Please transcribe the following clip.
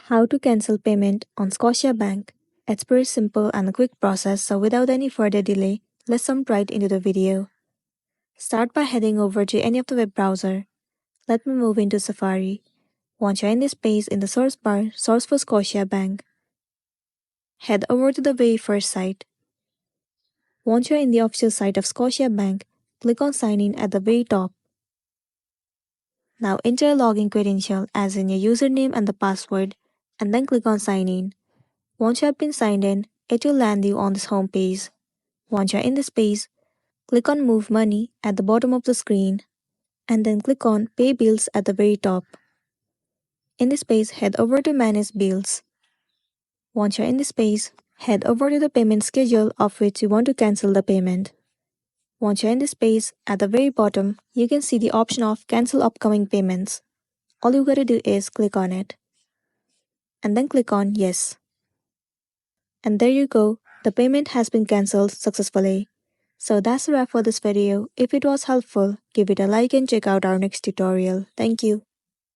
How to cancel payment on Scotiabank. It's pretty simple and a quick process, so without any further delay, let's jump right into the video. Start by heading over to any of the web browser. Let me move into Safari. Once you're in this page, in the search bar, search for Scotiabank. Head over to the very first site. Once you're in the official site of Scotiabank, click on Sign In at the very top. Now enter a login credential as in your username and the password, and then click on Sign In. Once you have been signed in, it will land you on this home page. Once you're in this page, click on Move Money at the bottom of the screen, and then click on Pay Bills at the very top. In this page, head over to Manage Bills. Once you're in this page, head over to the payment schedule of which you want to cancel the payment. Once you're in this page, at the very bottom, you can see the option of Cancel Upcoming Payments. All you gotta do is click on it, and then click on Yes. And there you go, the payment has been cancelled successfully. So that's a wrap for this video. If it was helpful, give it a like and check out our next tutorial. Thank you.